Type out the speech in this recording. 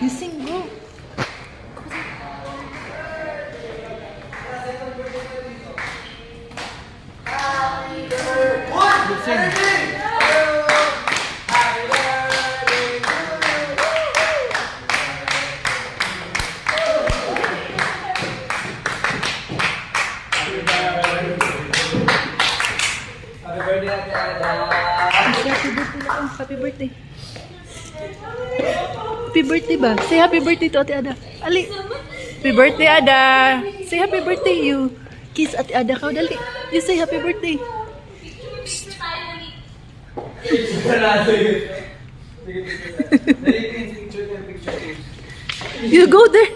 You sing, go. You sing. Happy birthday. Happy birthday ba? Say happy birthday to Ate Ada. Ali. Happy birthday, Ada. Say happy birthday, you. Kiss Ate Ada ka. Dali. You say happy birthday. You go there.